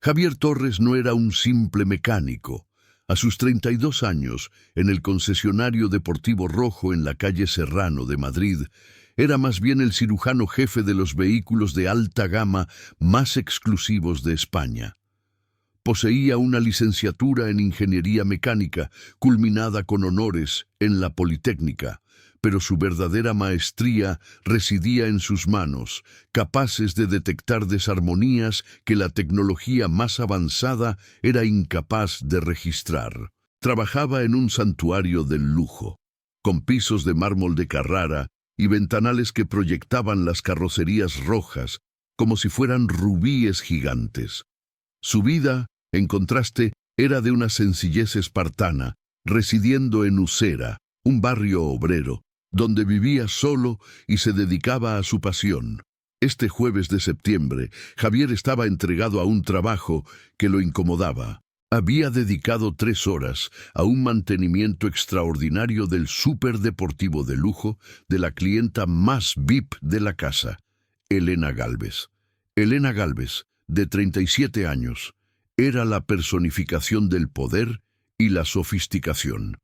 Javier Torres no era un simple mecánico. A sus 32 años, en el concesionario deportivo Rojo en la calle Serrano de Madrid, era más bien el cirujano jefe de los vehículos de alta gama más exclusivos de España. Poseía una licenciatura en Ingeniería Mecánica, culminada con honores en la Politécnica, pero su verdadera maestría residía en sus manos, capaces de detectar desarmonías que la tecnología más avanzada era incapaz de registrar. Trabajaba en un santuario del lujo, con pisos de mármol de Carrara y ventanales que proyectaban las carrocerías rojas como si fueran rubíes gigantes. Su vida, en contraste, era de una sencillez espartana, residiendo en Usera, un barrio obrero, donde vivía solo y se dedicaba a su pasión. Este jueves de septiembre, Javier estaba entregado a un trabajo que lo incomodaba. Había dedicado 3 horas a un mantenimiento extraordinario del superdeportivo de lujo de la clienta más VIP de la casa, Elena Gálvez. Elena Gálvez, de 37 años, era la personificación del poder y la sofisticación.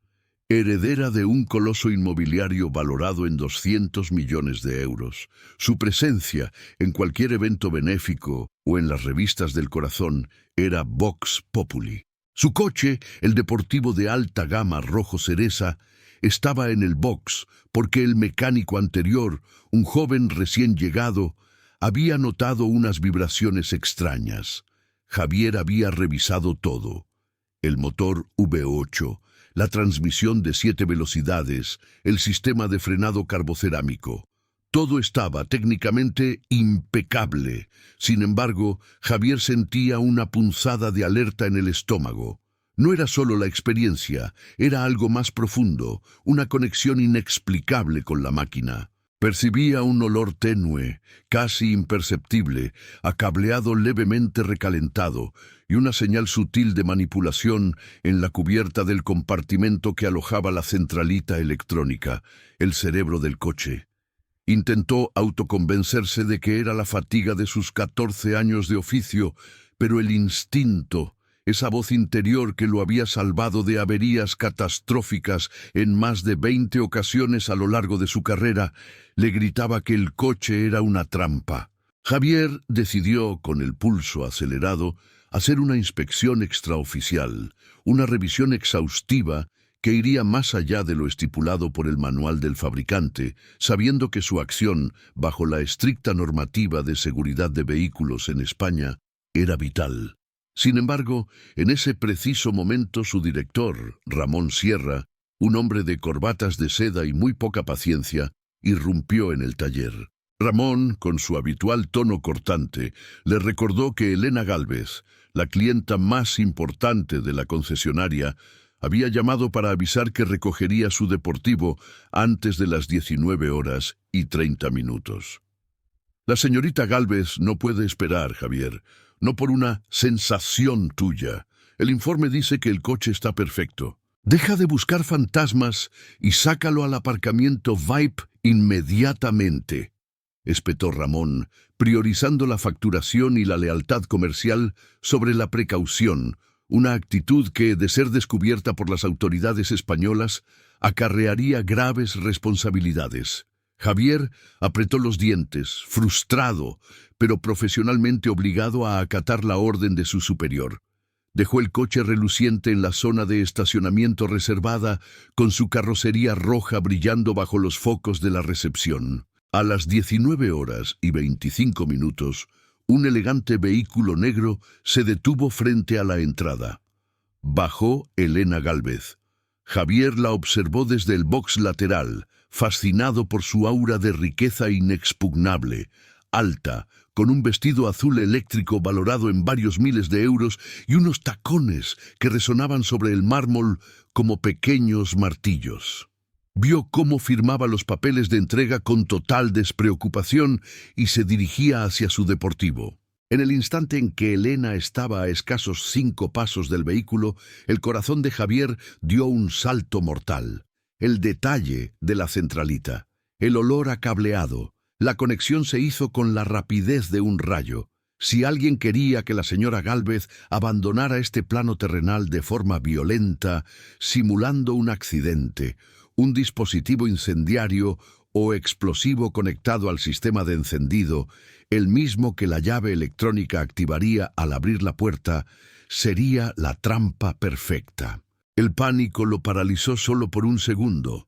Heredera de un coloso inmobiliario valorado en 200 millones de euros, su presencia en cualquier evento benéfico o en las revistas del corazón era Vox Populi. Su coche, el deportivo de alta gama rojo cereza, estaba en el box porque el mecánico anterior, un joven recién llegado, había notado unas vibraciones extrañas. Javier había revisado todo: el motor V8, la transmisión de 7 velocidades, el sistema de frenado carbocerámico. Todo estaba técnicamente impecable. Sin embargo, Javier sentía una punzada de alerta en el estómago. No era solo la experiencia, era algo más profundo, una conexión inexplicable con la máquina. Percibía un olor tenue, casi imperceptible, a cableado levemente recalentado, y una señal sutil de manipulación en la cubierta del compartimento que alojaba la centralita electrónica, el cerebro del coche. Intentó autoconvencerse de que era la fatiga de sus 14 años de oficio, pero el instinto, esa voz interior que lo había salvado de averías catastróficas en más de 20 ocasiones a lo largo de su carrera, le gritaba que el coche era una trampa. Javier decidió, con el pulso acelerado, hacer una inspección extraoficial, una revisión exhaustiva que iría más allá de lo estipulado por el manual del fabricante, sabiendo que su acción, bajo la estricta normativa de seguridad de vehículos en España, era vital. Sin embargo, en ese preciso momento su director, Ramón Sierra, un hombre de corbatas de seda y muy poca paciencia, irrumpió en el taller. Ramón, con su habitual tono cortante, le recordó que Elena Gálvez, la clienta más importante de la concesionaria, había llamado para avisar que recogería su deportivo antes de las 19:30. La señorita Gálvez no puede esperar, Javier, no por una sensación tuya. El informe dice que el coche está perfecto. Deja de buscar fantasmas y sácalo al aparcamiento VIP inmediatamente, espetó Ramón, priorizando la facturación y la lealtad comercial sobre la precaución, una actitud que, de ser descubierta por las autoridades españolas, acarrearía graves responsabilidades. Javier apretó los dientes, frustrado, pero profesionalmente obligado a acatar la orden de su superior. Dejó el coche reluciente en la zona de estacionamiento reservada, con su carrocería roja brillando bajo los focos de la recepción. A las 19:25, un elegante vehículo negro se detuvo frente a la entrada. Bajó Elena Gálvez. Javier la observó desde el box lateral, fascinado por su aura de riqueza inexpugnable, alta, con un vestido azul eléctrico valorado en varios miles de euros y unos tacones que resonaban sobre el mármol como pequeños martillos. Vio cómo firmaba los papeles de entrega con total despreocupación y se dirigía hacia su deportivo. En el instante en que Elena estaba a escasos 5 pasos del vehículo, el corazón de Javier dio un salto mortal. El detalle de la centralita, el olor a cableado, la conexión se hizo con la rapidez de un rayo. Si alguien quería que la señora Gálvez abandonara este plano terrenal de forma violenta, simulando un accidente, un dispositivo incendiario o explosivo conectado al sistema de encendido, el mismo que la llave electrónica activaría al abrir la puerta, sería la trampa perfecta. El pánico lo paralizó solo por un segundo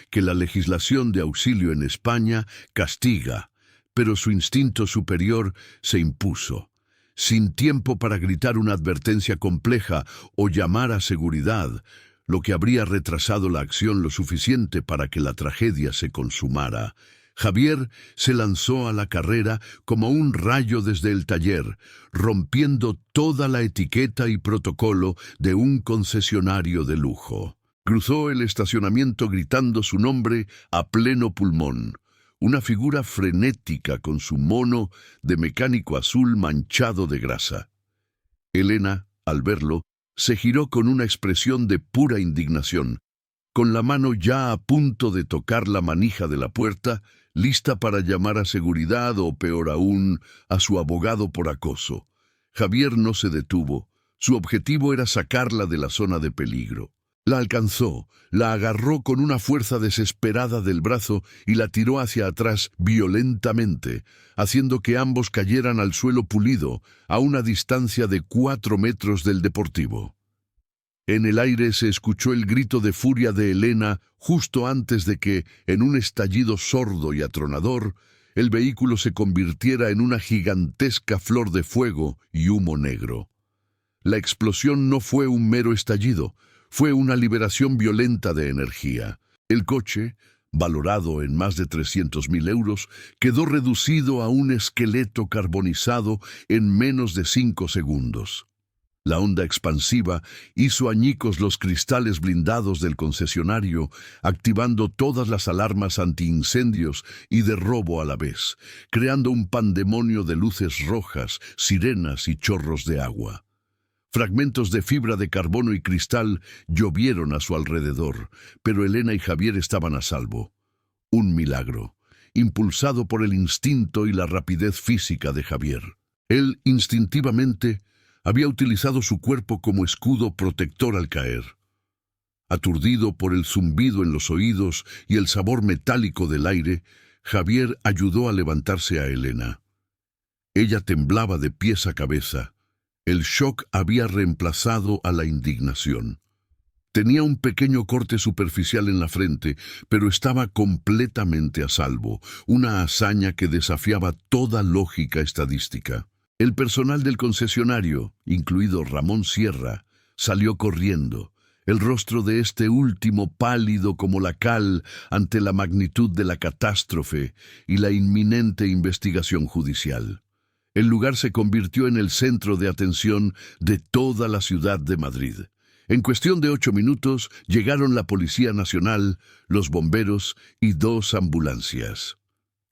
que la legislación de auxilio en España castiga, pero su instinto superior se impuso. Sin tiempo para gritar una advertencia compleja o llamar a seguridad, lo que habría retrasado la acción lo suficiente para que la tragedia se consumara, Javier se lanzó a la carrera como un rayo desde el taller, rompiendo toda la etiqueta y protocolo de un concesionario de lujo. Cruzó el estacionamiento gritando su nombre a pleno pulmón. Una figura frenética con su mono de mecánico azul manchado de grasa. Elena, al verlo, se giró con una expresión de pura indignación. Con la mano ya a punto de tocar la manija de la puerta, lista para llamar a seguridad o, peor aún, a su abogado por acoso. Javier no se detuvo. Su objetivo era sacarla de la zona de peligro. La alcanzó, la agarró con una fuerza desesperada del brazo y la tiró hacia atrás violentamente, haciendo que ambos cayeran al suelo pulido, a una distancia de 4 metros del deportivo. En el aire se escuchó el grito de furia de Elena justo antes de que, en un estallido sordo y atronador, el vehículo se convirtiera en una gigantesca flor de fuego y humo negro. La explosión no fue un mero estallido, fue una liberación violenta de energía. El coche, valorado en más de 300.000 euros, quedó reducido a un esqueleto carbonizado en menos de 5 segundos. La onda expansiva hizo añicos los cristales blindados del concesionario, activando todas las alarmas antiincendios y de robo a la vez, creando un pandemonio de luces rojas, sirenas y chorros de agua. Fragmentos de fibra de carbono y cristal llovieron a su alrededor, pero Elena y Javier estaban a salvo. Un milagro, impulsado por el instinto y la rapidez física de Javier. Él, instintivamente, había utilizado su cuerpo como escudo protector al caer. Aturdido por el zumbido en los oídos y el sabor metálico del aire, Javier ayudó a levantarse a Elena. Ella temblaba de pies a cabeza. El shock había reemplazado a la indignación. Tenía un pequeño corte superficial en la frente, pero estaba completamente a salvo, una hazaña que desafiaba toda lógica estadística. El personal del concesionario, incluido Ramón Sierra, salió corriendo, el rostro de este último pálido como la cal ante la magnitud de la catástrofe y la inminente investigación judicial. El lugar se convirtió en el centro de atención de toda la ciudad de Madrid. En cuestión de 8 minutos llegaron la Policía Nacional, los bomberos y 2 ambulancias.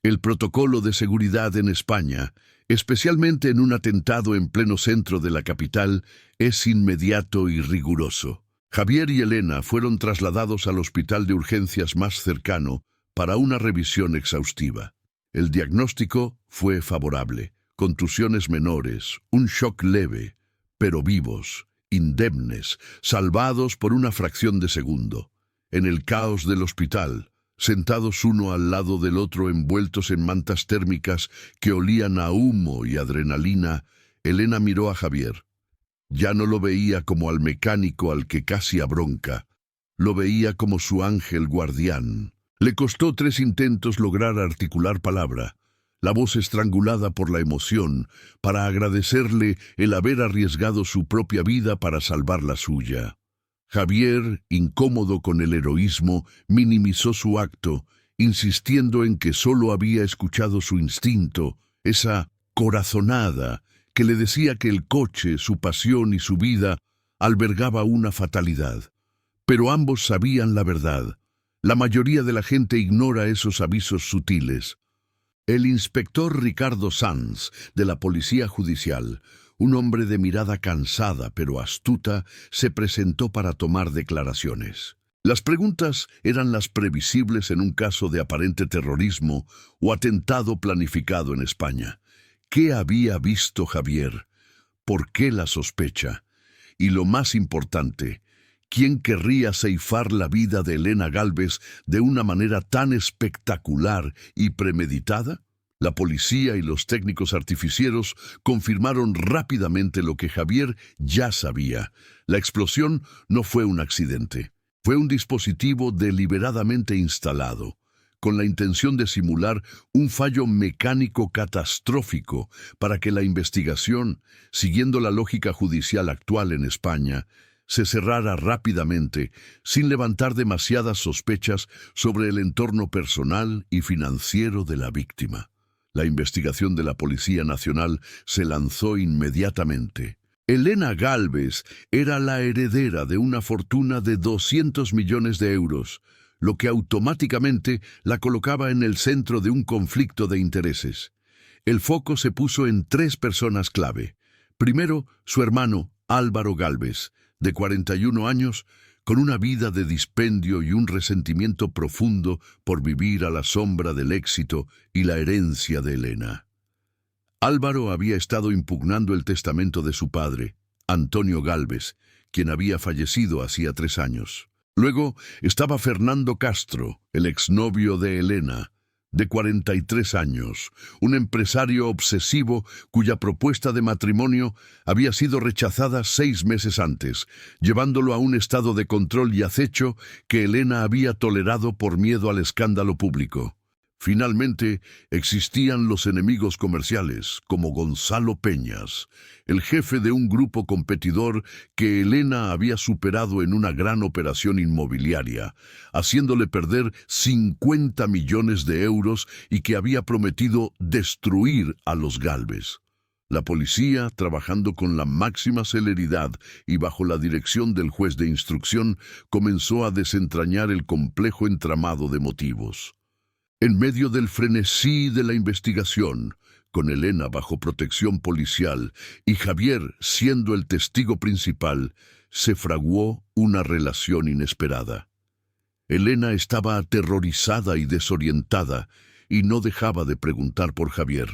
El protocolo de seguridad en España, especialmente en un atentado en pleno centro de la capital, es inmediato y riguroso. Javier y Elena fueron trasladados al hospital de urgencias más cercano para una revisión exhaustiva. El diagnóstico fue favorable. Contusiones menores, un shock leve, pero vivos, indemnes, salvados por una fracción de segundo. En el caos del hospital, sentados uno al lado del otro envueltos en mantas térmicas que olían a humo y adrenalina, Elena miró a Javier. Ya no lo veía como al mecánico al que casi abronca, lo veía como su ángel guardián. Le costó 3 intentos lograr articular palabra, la voz estrangulada por la emoción, para agradecerle el haber arriesgado su propia vida para salvar la suya. Javier, incómodo con el heroísmo, minimizó su acto, insistiendo en que solo había escuchado su instinto, esa corazonada que le decía que el coche, su pasión y su vida albergaba una fatalidad. Pero ambos sabían la verdad. La mayoría de la gente ignora esos avisos sutiles. El inspector Ricardo Sanz, de la Policía Judicial, un hombre de mirada cansada pero astuta, se presentó para tomar declaraciones. Las preguntas eran las previsibles en un caso de aparente terrorismo o atentado planificado en España. ¿Qué había visto Javier? ¿Por qué la sospecha? Y lo más importante, ¿quién querría ceifar la vida de Elena Gálvez de una manera tan espectacular y premeditada? La policía y los técnicos artificieros confirmaron rápidamente lo que Javier ya sabía. La explosión no fue un accidente. Fue un dispositivo deliberadamente instalado, con la intención de simular un fallo mecánico catastrófico para que la investigación, siguiendo la lógica judicial actual en España, se cerrara rápidamente, sin levantar demasiadas sospechas sobre el entorno personal y financiero de la víctima. La investigación de la Policía Nacional se lanzó inmediatamente. Elena Gálvez era la heredera de una fortuna de 200 millones de euros, lo que automáticamente la colocaba en el centro de un conflicto de intereses. El foco se puso en tres personas clave. Primero, su hermano, Álvaro Gálvez, de 41 años, con una vida de dispendio y un resentimiento profundo por vivir a la sombra del éxito y la herencia de Elena. Álvaro había estado impugnando el testamento de su padre, Antonio Gálvez, quien había fallecido hacía 3 años. Luego estaba Fernando Castro, el exnovio de Elena, de 43 años, un empresario obsesivo cuya propuesta de matrimonio había sido rechazada 6 meses antes, llevándolo a un estado de control y acecho que Elena había tolerado por miedo al escándalo público. Finalmente, existían los enemigos comerciales, como Gonzalo Peñas, el jefe de un grupo competidor que Elena había superado en una gran operación inmobiliaria, haciéndole perder 50 millones de euros y que había prometido destruir a los Gálvez. La policía, trabajando con la máxima celeridad y bajo la dirección del juez de instrucción, comenzó a desentrañar el complejo entramado de motivos. En medio del frenesí de la investigación, con Elena bajo protección policial y Javier siendo el testigo principal, se fraguó una relación inesperada. Elena estaba aterrorizada y desorientada y no dejaba de preguntar por Javier.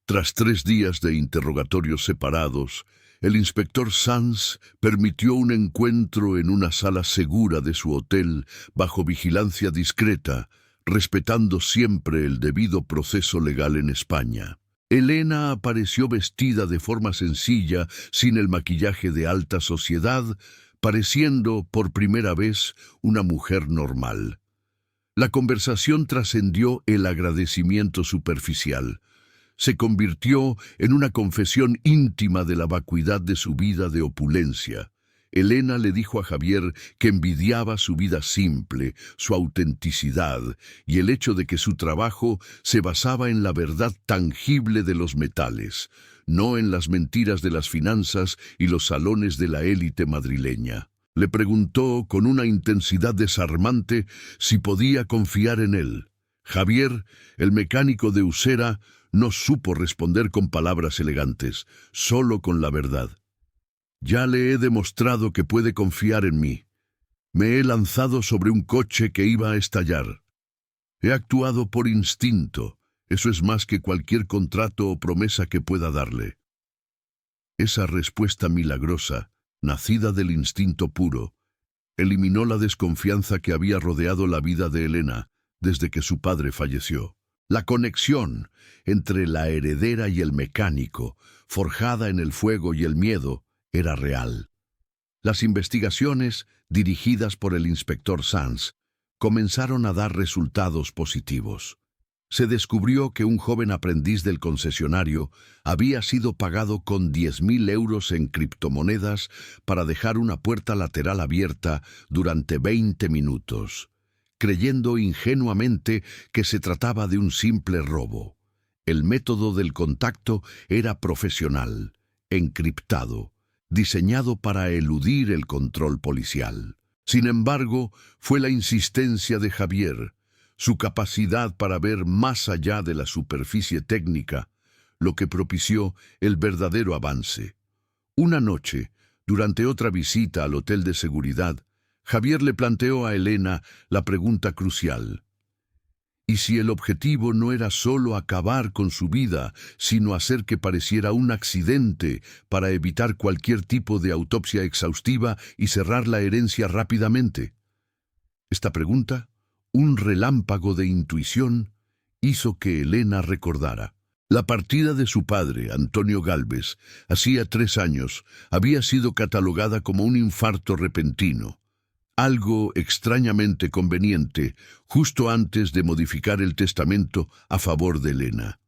Tras 3 días de interrogatorios separados, el inspector Sanz permitió un encuentro en una sala segura de su hotel bajo vigilancia discreta, respetando siempre el debido proceso legal en España. Elena apareció vestida de forma sencilla, sin el maquillaje de alta sociedad, pareciendo por primera vez una mujer normal. La conversación trascendió el agradecimiento superficial. Se convirtió en una confesión íntima de la vacuidad de su vida de opulencia. Elena le dijo a Javier que envidiaba su vida simple, su autenticidad y el hecho de que su trabajo se basaba en la verdad tangible de los metales, no en las mentiras de las finanzas y los salones de la élite madrileña. Le preguntó con una intensidad desarmante si podía confiar en él. Javier, el mecánico de Usera, no supo responder con palabras elegantes, solo con la verdad. Ya le he demostrado que puede confiar en mí. Me he lanzado sobre un coche que iba a estallar. He actuado por instinto. Eso es más que cualquier contrato o promesa que pueda darle. Esa respuesta milagrosa, nacida del instinto puro, eliminó la desconfianza que había rodeado la vida de Elena desde que su padre falleció. La conexión entre la heredera y el mecánico, forjada en el fuego y el miedo, era real. Las investigaciones, dirigidas por el inspector Sanz, comenzaron a dar resultados positivos. Se descubrió que un joven aprendiz del concesionario había sido pagado con 10.000 euros en criptomonedas para dejar una puerta lateral abierta durante 20 minutos, creyendo ingenuamente que se trataba de un simple robo. El método del contacto era profesional, encriptado, diseñado para eludir el control policial. Sin embargo, fue la insistencia de Javier, su capacidad para ver más allá de la superficie técnica, lo que propició el verdadero avance. Una noche, durante otra visita al hotel de seguridad, Javier le planteó a Elena la pregunta crucial. Y si el objetivo no era solo acabar con su vida, sino hacer que pareciera un accidente para evitar cualquier tipo de autopsia exhaustiva y cerrar la herencia rápidamente. Esta pregunta, un relámpago de intuición, hizo que Elena recordara. La partida de su padre, Antonio Gálvez, hacía 3 años, había sido catalogada como un infarto repentino. Algo extrañamente conveniente, justo antes de modificar el testamento a favor de Elena.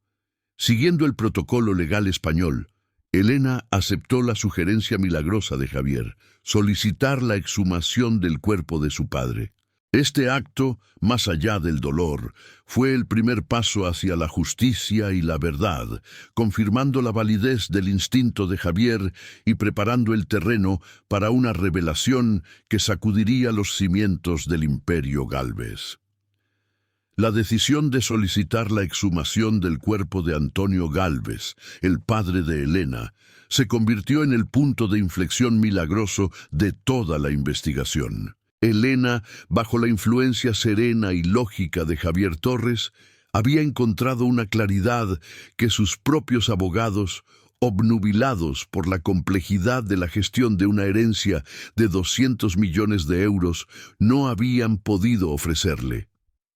Siguiendo el protocolo legal español, Elena aceptó la sugerencia milagrosa de Javier, solicitar la exhumación del cuerpo de su padre. Este acto, más allá del dolor, fue el primer paso hacia la justicia y la verdad, confirmando la validez del instinto de Javier y preparando el terreno para una revelación que sacudiría los cimientos del Imperio Gálvez. La decisión de solicitar la exhumación del cuerpo de Antonio Gálvez, el padre de Elena, se convirtió en el punto de inflexión milagroso de toda la investigación. Elena, bajo la influencia serena y lógica de Javier Torres, había encontrado una claridad que sus propios abogados, obnubilados por la complejidad de la gestión de una herencia de 200 millones de euros, no habían podido ofrecerle.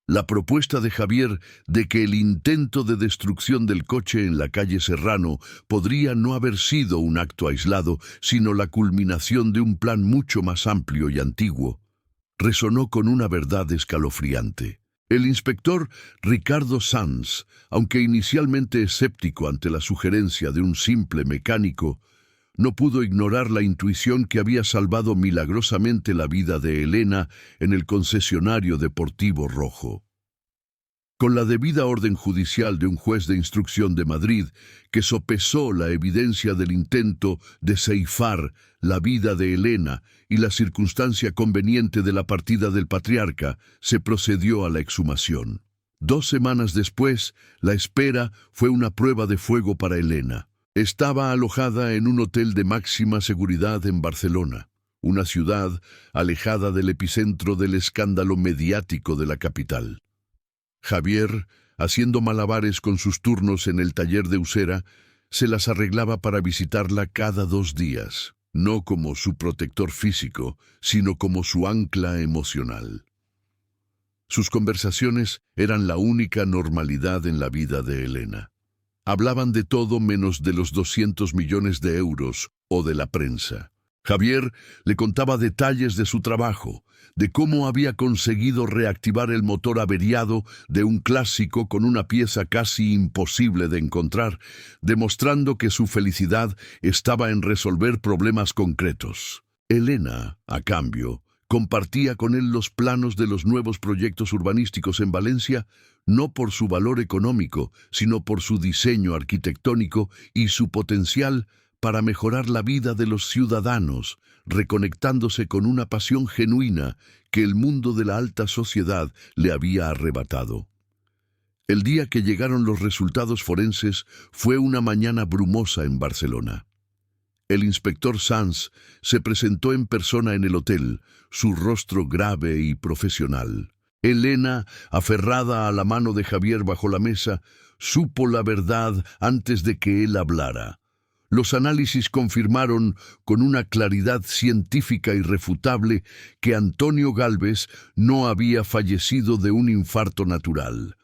La propuesta de Javier de que el intento de destrucción del coche en la calle Serrano podría no haber sido un acto aislado, sino la culminación de un plan mucho más amplio y antiguo, resonó con una verdad escalofriante. El inspector Ricardo Sanz, aunque inicialmente escéptico ante la sugerencia de un simple mecánico, no pudo ignorar la intuición que había salvado milagrosamente la vida de Elena en el concesionario deportivo rojo. Con la debida orden judicial de un juez de instrucción de Madrid, que sopesó la evidencia del intento de ceifar la vida de Elena y la circunstancia conveniente de la partida del patriarca, se procedió a la exhumación. 2 semanas después, la espera fue una prueba de fuego para Elena. Estaba alojada en un hotel de máxima seguridad en Barcelona, una ciudad alejada del epicentro del escándalo mediático de la capital. Javier, haciendo malabares con sus turnos en el taller de Usera, se las arreglaba para visitarla cada 2 días, no como su protector físico, sino como su ancla emocional. Sus conversaciones eran la única normalidad en la vida de Elena. Hablaban de todo menos de los 200 millones de euros o de la prensa. Javier le contaba detalles de su trabajo, de cómo había conseguido reactivar el motor averiado de un clásico con una pieza casi imposible de encontrar, demostrando que su felicidad estaba en resolver problemas concretos. Elena, a cambio, compartía con él los planos de los nuevos proyectos urbanísticos en Valencia, no por su valor económico, sino por su diseño arquitectónico y su potencial para mejorar la vida de los ciudadanos, reconectándose con una pasión genuina que el mundo de la alta sociedad le había arrebatado. El día que llegaron los resultados forenses fue una mañana brumosa en Barcelona. El inspector Sanz se presentó en persona en el hotel, su rostro grave y profesional. Elena, aferrada a la mano de Javier bajo la mesa, supo la verdad antes de que él hablara. Los análisis confirmaron con una claridad científica irrefutable que Antonio Gálvez no había fallecido de un infarto natural.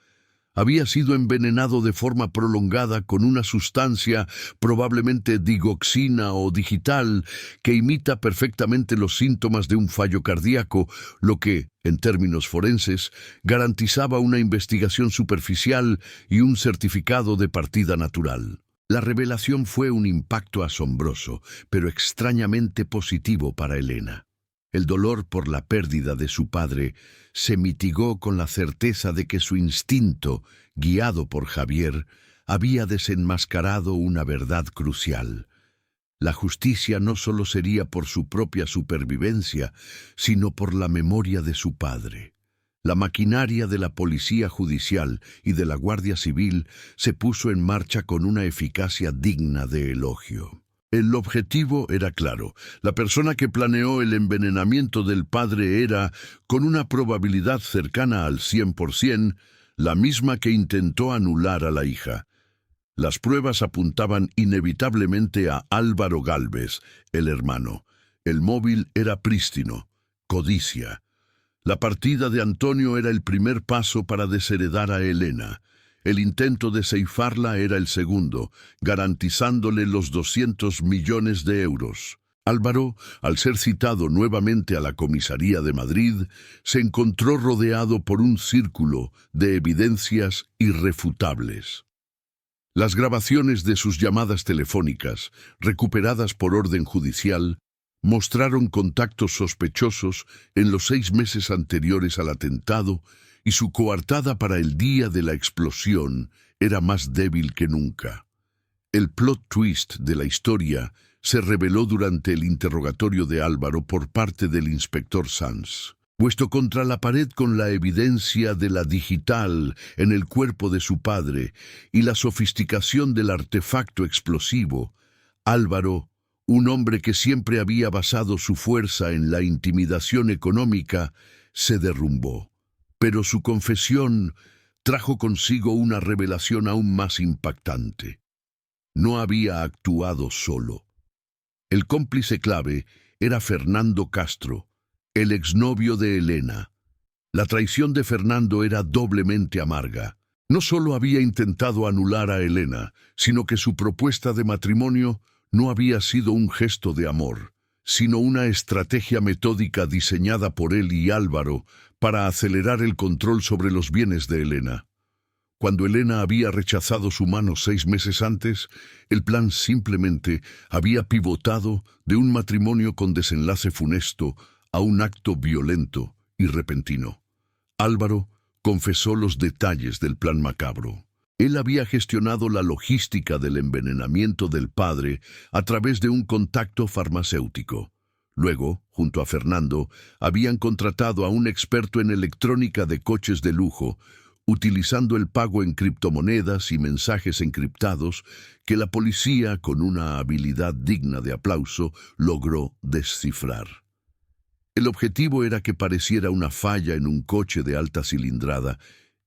Había sido envenenado de forma prolongada con una sustancia, probablemente digoxina o digital, que imita perfectamente los síntomas de un fallo cardíaco, lo que, en términos forenses, garantizaba una investigación superficial y un certificado de partida natural. La revelación fue un impacto asombroso, pero extrañamente positivo para Elena. El dolor por la pérdida de su padre se mitigó con la certeza de que su instinto, guiado por Javier, había desenmascarado una verdad crucial. La justicia no solo sería por su propia supervivencia, sino por la memoria de su padre. La maquinaria de la Policía Judicial y de la Guardia Civil se puso en marcha con una eficacia digna de elogio. El objetivo era claro. La persona que planeó el envenenamiento del padre era, con una probabilidad cercana al 100%, la misma que intentó anular a la hija. Las pruebas apuntaban inevitablemente a Álvaro Gálvez, el hermano. El móvil era prístino, codicia. La partida de Antonio era el primer paso para desheredar a Elena. El intento de ceifarla era el segundo, garantizándole los 200 millones de euros. Álvaro, al ser citado nuevamente a la comisaría de Madrid, se encontró rodeado por un círculo de evidencias irrefutables. Las grabaciones de sus llamadas telefónicas, recuperadas por orden judicial, mostraron contactos sospechosos en los 6 meses anteriores al atentado y su coartada para el día de la explosión era más débil que nunca. El plot twist de la historia se reveló durante el interrogatorio de Álvaro por parte del inspector Sanz. Puesto contra la pared con la evidencia de la digital en el cuerpo de su padre y la sofisticación del artefacto explosivo, Álvaro, un hombre que siempre había basado su fuerza en la intimidación económica, se derrumbó. Pero su confesión trajo consigo una revelación aún más impactante. No había actuado solo. El cómplice clave era Fernando Castro, el exnovio de Elena. La traición de Fernando era doblemente amarga. No solo había intentado anular a Elena, sino que su propuesta de matrimonio no había sido un gesto de amor, sino una estrategia metódica diseñada por él y Álvaro para acelerar el control sobre los bienes de Elena. Cuando Elena había rechazado su mano 6 meses antes, el plan simplemente había pivotado de un matrimonio con desenlace funesto a un acto violento y repentino. Álvaro confesó los detalles del plan macabro. Él había gestionado la logística del envenenamiento del padre a través de un contacto farmacéutico. Luego, junto a Fernando, habían contratado a un experto en electrónica de coches de lujo, utilizando el pago en criptomonedas y mensajes encriptados que la policía, con una habilidad digna de aplauso, logró descifrar. El objetivo era que pareciera una falla en un coche de alta cilindrada,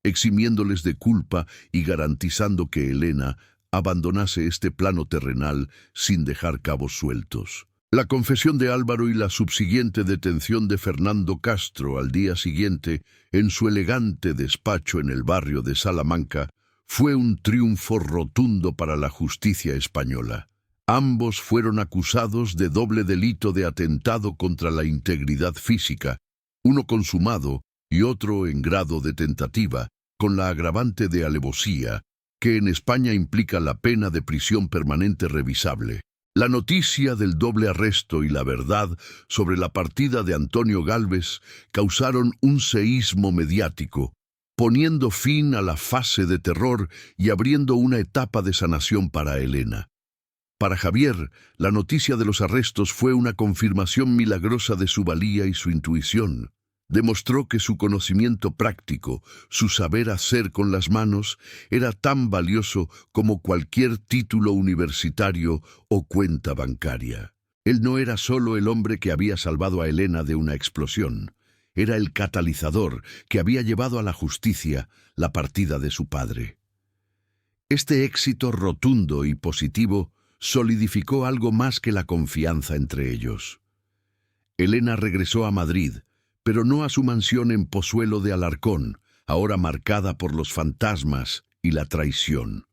eximiéndoles de culpa y garantizando que Elena abandonase este plano terrenal sin dejar cabos sueltos. La confesión de Álvaro y la subsiguiente detención de Fernando Castro al día siguiente en su elegante despacho en el barrio de Salamanca fue un triunfo rotundo para la justicia española. Ambos fueron acusados de doble delito de atentado contra la integridad física, uno consumado y otro en grado de tentativa, con la agravante de alevosía, que en España implica la pena de prisión permanente revisable. La noticia del doble arresto y la verdad sobre la partida de Antonio Gálvez causaron un seísmo mediático, poniendo fin a la fase de terror y abriendo una etapa de sanación para Elena. Para Javier, la noticia de los arrestos fue una confirmación milagrosa de su valía y su intuición. Demostró que su conocimiento práctico, su saber hacer con las manos, era tan valioso como cualquier título universitario o cuenta bancaria. Él no era solo el hombre que había salvado a Elena de una explosión, era el catalizador que había llevado a la justicia la partida de su padre. Este éxito rotundo y positivo solidificó algo más que la confianza entre ellos. Elena regresó a Madrid, pero no a su mansión en Pozuelo de Alarcón, ahora marcada por los fantasmas y la traición.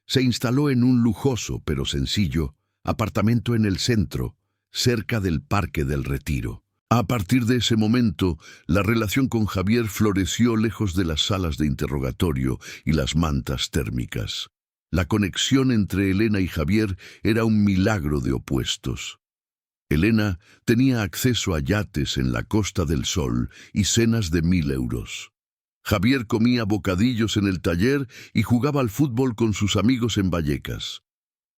Se instaló en un lujoso, pero sencillo, apartamento en el centro, cerca del Parque del Retiro. A partir de ese momento, la relación con Javier floreció lejos de las salas de interrogatorio y las mantas térmicas. La conexión entre Elena y Javier era un milagro de opuestos. Elena tenía acceso a yates en la Costa del Sol y cenas de 1.000 euros. Javier comía bocadillos en el taller y jugaba al fútbol con sus amigos en Vallecas.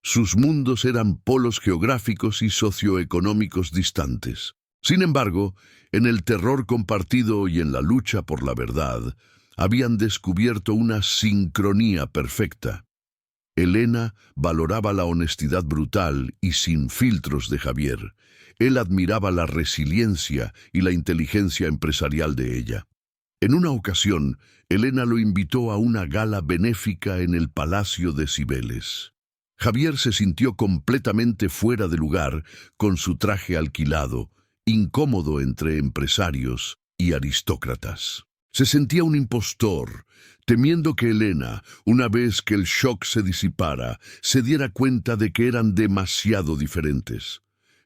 Sus mundos eran polos geográficos y socioeconómicos distantes. Sin embargo, en el terror compartido y en la lucha por la verdad, habían descubierto una sincronía perfecta. Elena valoraba la honestidad brutal y sin filtros de Javier. Él admiraba la resiliencia y la inteligencia empresarial de ella. En una ocasión, Elena lo invitó a una gala benéfica en el Palacio de Cibeles. Javier se sintió completamente fuera de lugar con su traje alquilado, incómodo entre empresarios y aristócratas. Se sentía un impostor, temiendo que Elena, una vez que el shock se disipara, se diera cuenta de que eran demasiado diferentes.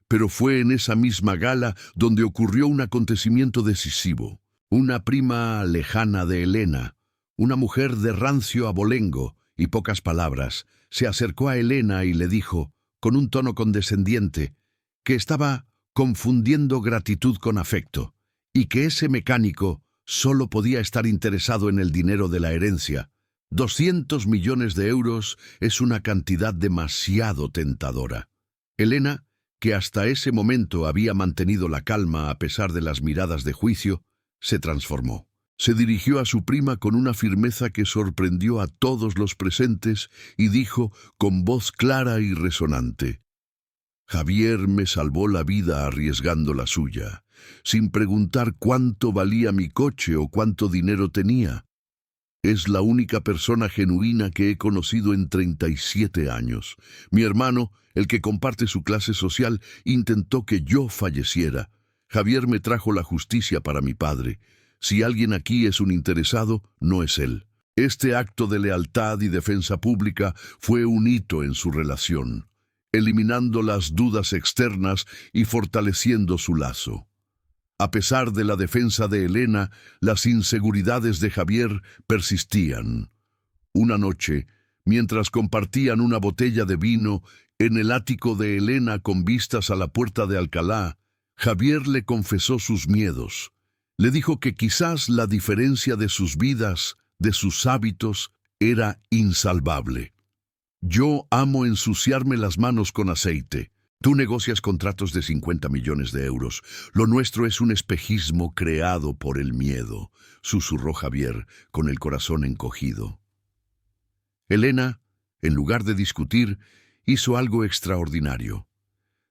Pero fue en esa misma gala donde ocurrió un acontecimiento decisivo. Una prima lejana de Elena, una mujer de rancio abolengo y pocas palabras, se acercó a Elena y le dijo, con un tono condescendiente, que estaba confundiendo gratitud con afecto, y que ese mecánico solo podía estar interesado en el dinero de la herencia. 200 millones de euros es una cantidad demasiado tentadora. Elena, que hasta ese momento había mantenido la calma a pesar de las miradas de juicio, se transformó. Se dirigió a su prima con una firmeza que sorprendió a todos los presentes y dijo con voz clara y resonante: Javier me salvó la vida arriesgando la suya, sin preguntar cuánto valía mi coche o cuánto dinero tenía. Es la única persona genuina que he conocido en 37 años. Mi hermano, el que comparte su clase social, intentó que yo falleciera. Javier me trajo la justicia para mi padre. Si alguien aquí es un interesado, no es él. Este acto de lealtad y defensa pública fue un hito en su relación, eliminando las dudas externas y fortaleciendo su lazo. A pesar de la defensa de Elena, las inseguridades de Javier persistían. Una noche, mientras compartían una botella de vino en el ático de Elena con vistas a la puerta de Alcalá, Javier le confesó sus miedos. Le dijo que quizás la diferencia de sus vidas, de sus hábitos, era insalvable. Yo amo ensuciarme las manos con aceite. Tú negocias contratos de 50 millones de euros. Lo nuestro es un espejismo creado por el miedo, susurró Javier, con el corazón encogido. Elena, en lugar de discutir, hizo algo extraordinario.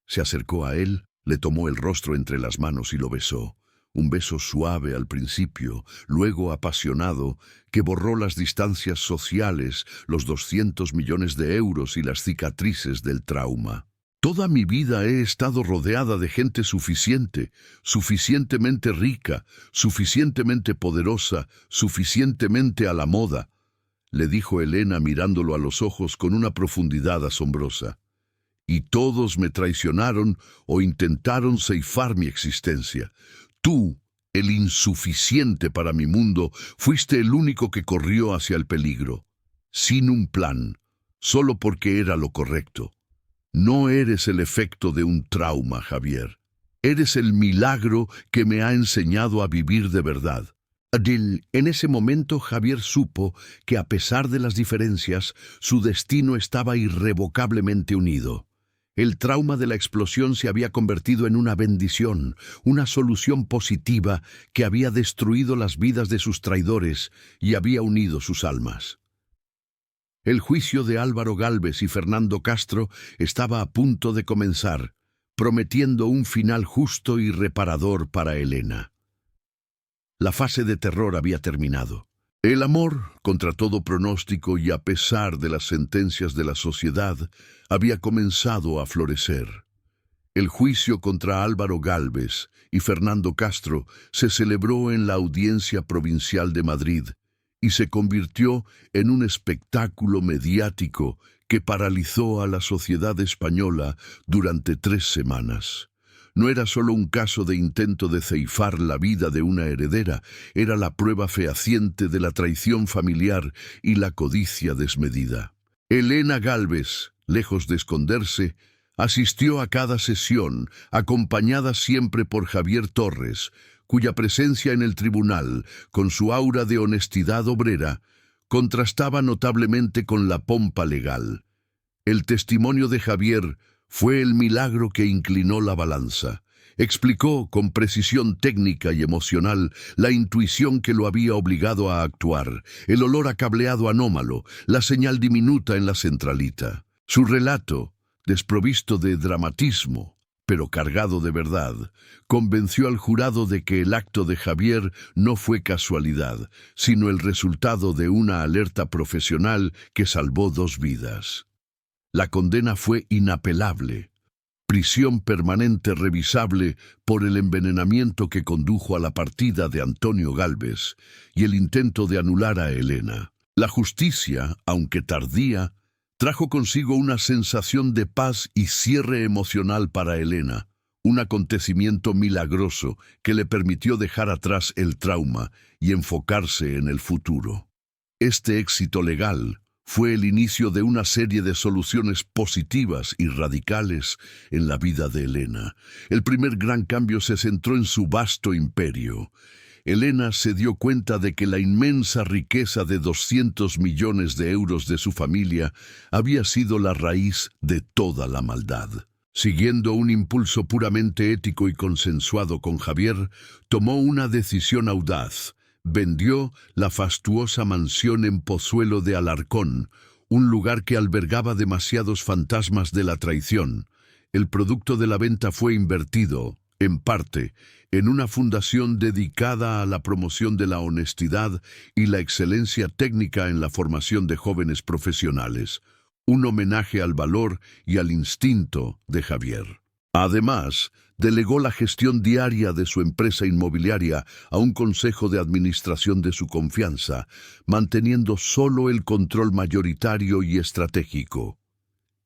Se acercó a él, le tomó el rostro entre las manos y lo besó. Un beso suave al principio, luego apasionado, que borró las distancias sociales, los 200 millones de euros y las cicatrices del trauma. Toda mi vida he estado rodeada de gente suficiente, suficientemente rica, suficientemente poderosa, suficientemente a la moda, le dijo Elena mirándolo a los ojos con una profundidad asombrosa. Y todos me traicionaron o intentaron ceifar mi existencia. Tú, el insuficiente para mi mundo, fuiste el único que corrió hacia el peligro, sin un plan, solo porque era lo correcto. No eres el efecto de un trauma, Javier. Eres el milagro que me ha enseñado a vivir de verdad. Adil, en ese momento Javier supo que a pesar de las diferencias, su destino estaba irrevocablemente unido. El trauma de la explosión se había convertido en una bendición, una solución positiva que había destruido las vidas de sus traidores y había unido sus almas. El juicio de Álvaro Gálvez y Fernando Castro estaba a punto de comenzar, prometiendo un final justo y reparador para Elena. La fase de terror había terminado. El amor, contra todo pronóstico y a pesar de las sentencias de la sociedad, había comenzado a florecer. El juicio contra Álvaro Gálvez y Fernando Castro se celebró en la Audiencia Provincial de Madrid y se convirtió en un espectáculo mediático que paralizó a la sociedad española durante 3 semanas. No era solo un caso de intento de ceifar la vida de una heredera, era la prueba fehaciente de la traición familiar y la codicia desmedida. Elena Gálvez, lejos de esconderse, asistió a cada sesión, acompañada siempre por Javier Torres, cuya presencia en el tribunal, con su aura de honestidad obrera, contrastaba notablemente con la pompa legal. El testimonio de Javier fue el milagro que inclinó la balanza. Explicó con precisión técnica y emocional la intuición que lo había obligado a actuar, el olor a cableado anómalo, la señal diminuta en la centralita. Su relato, desprovisto de dramatismo, pero cargado de verdad, convenció al jurado de que el acto de Javier no fue casualidad, sino el resultado de una alerta profesional que salvó 2 vidas. La condena fue inapelable. Prisión permanente revisable por el envenenamiento que condujo a la partida de Antonio Gálvez y el intento de anular a Elena. La justicia, aunque tardía, trajo consigo una sensación de paz y cierre emocional para Elena, un acontecimiento milagroso que le permitió dejar atrás el trauma y enfocarse en el futuro. Este éxito legal fue el inicio de una serie de soluciones positivas y radicales en la vida de Elena. El primer gran cambio se centró en su vasto imperio. Elena se dio cuenta de que la inmensa riqueza de 200 millones de euros de su familia había sido la raíz de toda la maldad. Siguiendo un impulso puramente ético y consensuado con Javier, tomó una decisión audaz. Vendió la fastuosa mansión en Pozuelo de Alarcón, un lugar que albergaba demasiados fantasmas de la traición. El producto de la venta fue invertido, en parte, en una fundación dedicada a la promoción de la honestidad y la excelencia técnica en la formación de jóvenes profesionales, un homenaje al valor y al instinto de Javier. Además, delegó la gestión diaria de su empresa inmobiliaria a un consejo de administración de su confianza, manteniendo solo el control mayoritario y estratégico.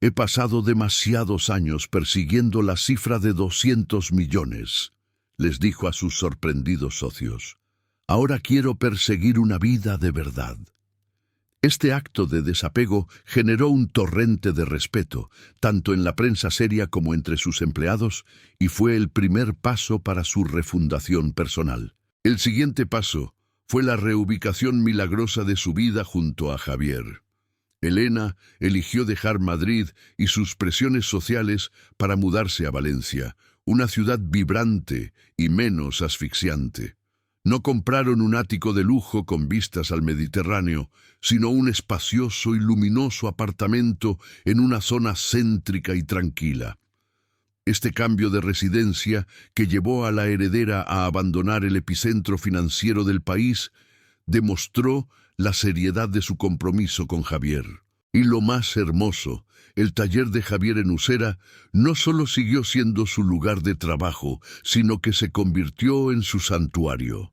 He pasado demasiados años persiguiendo la cifra de 200 millones, les dijo a sus sorprendidos socios. Ahora quiero perseguir una vida de verdad. Este acto de desapego generó un torrente de respeto, tanto en la prensa seria como entre sus empleados, y fue el primer paso para su refundación personal. El siguiente paso fue la reubicación milagrosa de su vida junto a Javier. Elena eligió dejar Madrid y sus presiones sociales para mudarse a Valencia, una ciudad vibrante y menos asfixiante. No compraron un ático de lujo con vistas al Mediterráneo, sino un espacioso y luminoso apartamento en una zona céntrica y tranquila. Este cambio de residencia, que llevó a la heredera a abandonar el epicentro financiero del país, demostró la seriedad de su compromiso con Javier. Y lo más hermoso, el taller de Javier en Usera no solo siguió siendo su lugar de trabajo, sino que se convirtió en su santuario.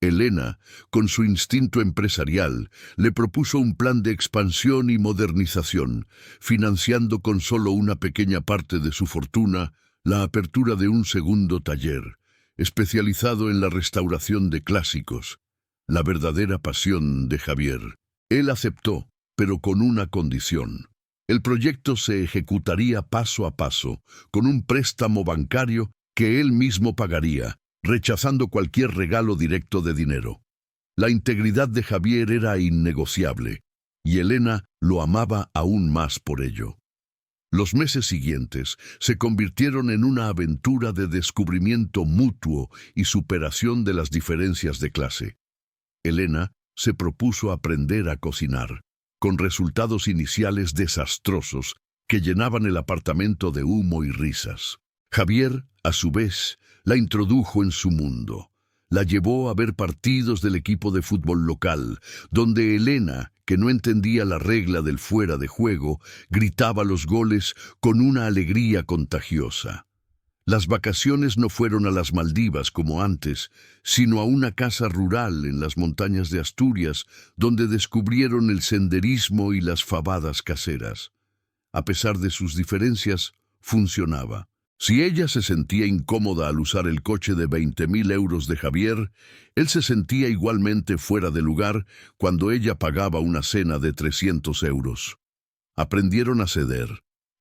Elena, con su instinto empresarial, le propuso un plan de expansión y modernización, financiando con solo una pequeña parte de su fortuna la apertura de un segundo taller, especializado en la restauración de clásicos, la verdadera pasión de Javier. Él aceptó, pero con una condición. El proyecto se ejecutaría paso a paso, con un préstamo bancario que él mismo pagaría, rechazando cualquier regalo directo de dinero. La integridad de Javier era innegociable, y Elena lo amaba aún más por ello. Los meses siguientes se convirtieron en una aventura de descubrimiento mutuo y superación de las diferencias de clase. Elena se propuso aprender a cocinar, con resultados iniciales desastrosos que llenaban el apartamento de humo y risas. Javier, a su vez, la introdujo en su mundo. La llevó a ver partidos del equipo de fútbol local, donde Elena, que no entendía la regla del fuera de juego, gritaba los goles con una alegría contagiosa. Las vacaciones no fueron a las Maldivas como antes, sino a una casa rural en las montañas de Asturias, donde descubrieron el senderismo y las fabadas caseras. A pesar de sus diferencias, funcionaba. Si ella se sentía incómoda al usar el coche de 20.000 euros de Javier, él se sentía igualmente fuera de lugar cuando ella pagaba una cena de 300 euros. Aprendieron a ceder.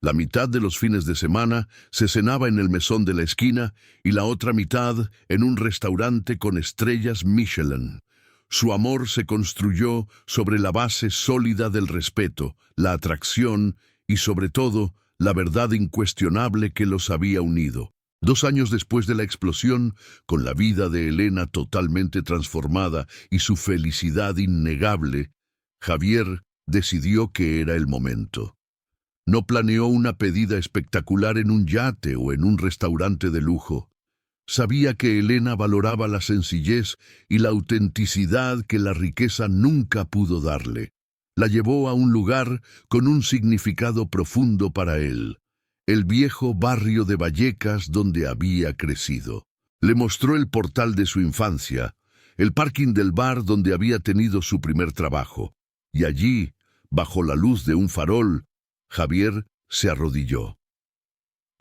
La mitad de los fines de semana se cenaba en el mesón de la esquina y la otra mitad en un restaurante con estrellas Michelin. Su amor se construyó sobre la base sólida del respeto, la atracción y, sobre todo, la verdad incuestionable que los había unido. 2 años después de la explosión, con la vida de Elena totalmente transformada y su felicidad innegable, Javier decidió que era el momento. No planeó una pedida espectacular en un yate o en un restaurante de lujo. Sabía que Elena valoraba la sencillez y la autenticidad que la riqueza nunca pudo darle. La llevó a un lugar con un significado profundo para él, el viejo barrio de Vallecas donde había crecido. Le mostró el portal de su infancia, el parking del bar donde había tenido su primer trabajo, y allí, bajo la luz de un farol, Javier se arrodilló.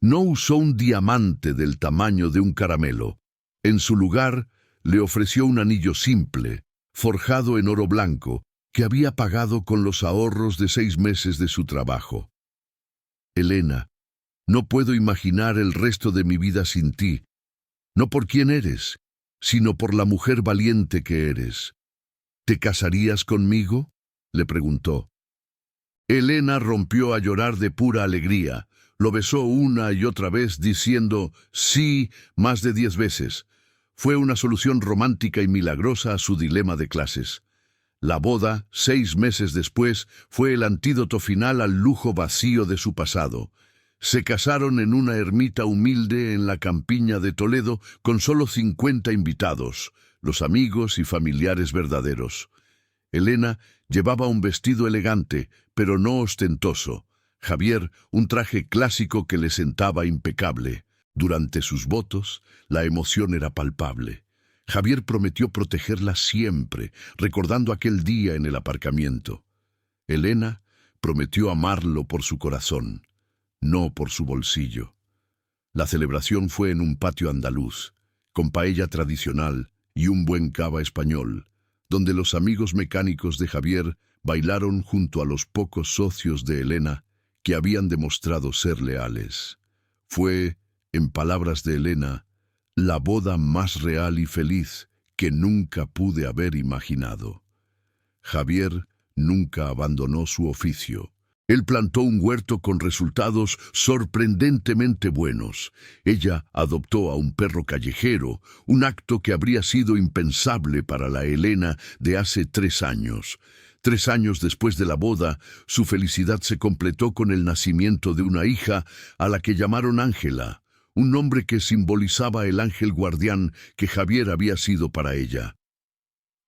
No usó un diamante del tamaño de un caramelo. En su lugar, le ofreció un anillo simple, forjado en oro blanco, que había pagado con los ahorros de 6 meses de su trabajo. Elena, no puedo imaginar el resto de mi vida sin ti, no por quién eres, sino por la mujer valiente que eres. ¿Te casarías conmigo?, le preguntó. Elena rompió a llorar de pura alegría. Lo besó una y otra vez diciendo sí más de 10 veces. Fue una solución romántica y milagrosa a su dilema de clases. La boda, 6 meses después, fue el antídoto final al lujo vacío de su pasado. Se casaron en una ermita humilde en la campiña de Toledo con solo 50 invitados, los amigos y familiares verdaderos. Elena llevaba un vestido elegante, pero no ostentoso. Javier, un traje clásico que le sentaba impecable. Durante sus votos, la emoción era palpable. Javier prometió protegerla siempre, recordando aquel día en el aparcamiento. Elena prometió amarlo por su corazón, no por su bolsillo. La celebración fue en un patio andaluz, con paella tradicional y un buen cava español, donde los amigos mecánicos de Javier bailaron junto a los pocos socios de Elena que habían demostrado ser leales. Fue, en palabras de Elena, la boda más real y feliz que nunca pude haber imaginado. Javier nunca abandonó su oficio. Él plantó un huerto con resultados sorprendentemente buenos. Ella adoptó a un perro callejero, un acto que habría sido impensable para la Elena de hace 3 años. 3 años después de la boda, su felicidad se completó con el nacimiento de una hija a la que llamaron Ángela, un nombre que simbolizaba el ángel guardián que Javier había sido para ella.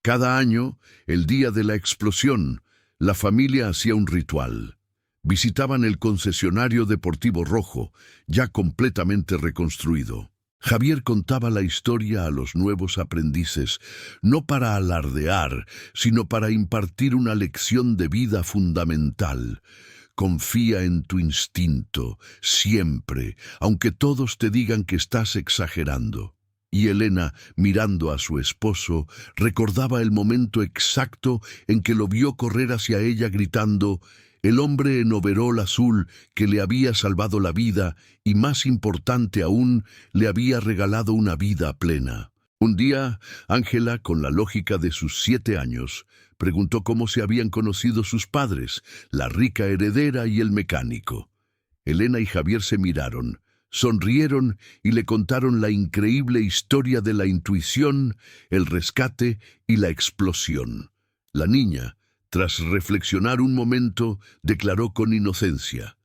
Cada año, el día de la explosión, la familia hacía un ritual. Visitaban el concesionario deportivo rojo, ya completamente reconstruido. Javier contaba la historia a los nuevos aprendices, no para alardear, sino para impartir una lección de vida fundamental. Confía en tu instinto, siempre, aunque todos te digan que estás exagerando. Y Elena, mirando a su esposo, recordaba el momento exacto en que lo vio correr hacia ella gritando: el hombre en overol azul que le había salvado la vida y, más importante aún, le había regalado una vida plena. Un día, Ángela, con la lógica de sus 7 años, preguntó cómo se habían conocido sus padres, la rica heredera y el mecánico. Elena y Javier se miraron, sonrieron y le contaron la increíble historia de la intuición, el rescate y la explosión. La niña, tras reflexionar un momento, declaró con inocencia: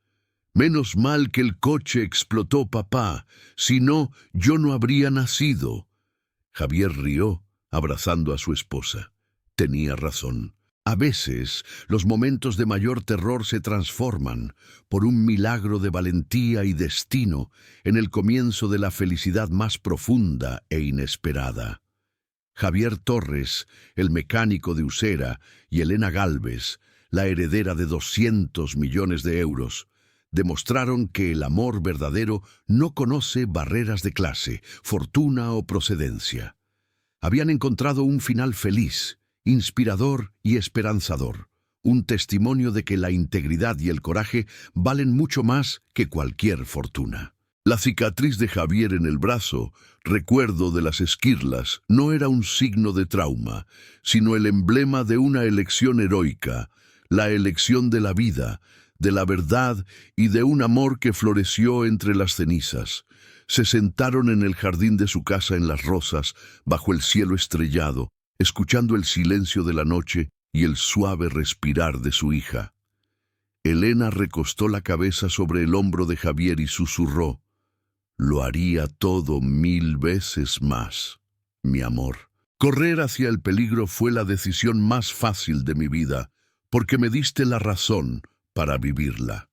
«Menos mal que el coche explotó, papá, si no, yo no habría nacido». Javier rió, abrazando a su esposa. Tenía razón. A veces, los momentos de mayor terror se transforman, por un milagro de valentía y destino, en el comienzo de la felicidad más profunda e inesperada. Javier Torres, el mecánico de Usera, y Elena Gálvez, la heredera de 200 millones de euros, demostraron que el amor verdadero no conoce barreras de clase, fortuna o procedencia. Habían encontrado un final feliz, inspirador y esperanzador, un testimonio de que la integridad y el coraje valen mucho más que cualquier fortuna. La cicatriz de Javier en el brazo, recuerdo de las esquirlas, no era un signo de trauma, sino el emblema de una elección heroica, la elección de la vida, de la verdad y de un amor que floreció entre las cenizas. Se sentaron en el jardín de su casa en Las Rosas, bajo el cielo estrellado, escuchando el silencio de la noche y el suave respirar de su hija. Elena recostó la cabeza sobre el hombro de Javier y susurró: «Lo haría todo 1000 veces más, mi amor». Correr hacia el peligro fue la decisión más fácil de mi vida, porque me diste la razón para vivirla.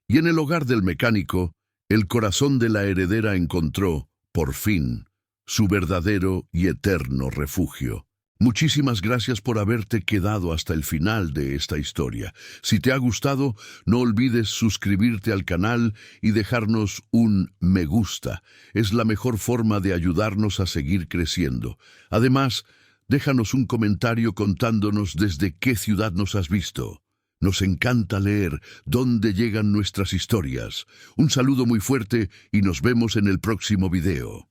Y en el hogar del mecánico, el corazón de la heredera encontró, por fin, su verdadero y eterno refugio. Muchísimas gracias por haberte quedado hasta el final de esta historia. Si te ha gustado, no olvides suscribirte al canal y dejarnos un me gusta. Es la mejor forma de ayudarnos a seguir creciendo. Además, déjanos un comentario contándonos desde qué ciudad nos has visto. Nos encanta leer dónde llegan nuestras historias. Un saludo muy fuerte y nos vemos en el próximo video.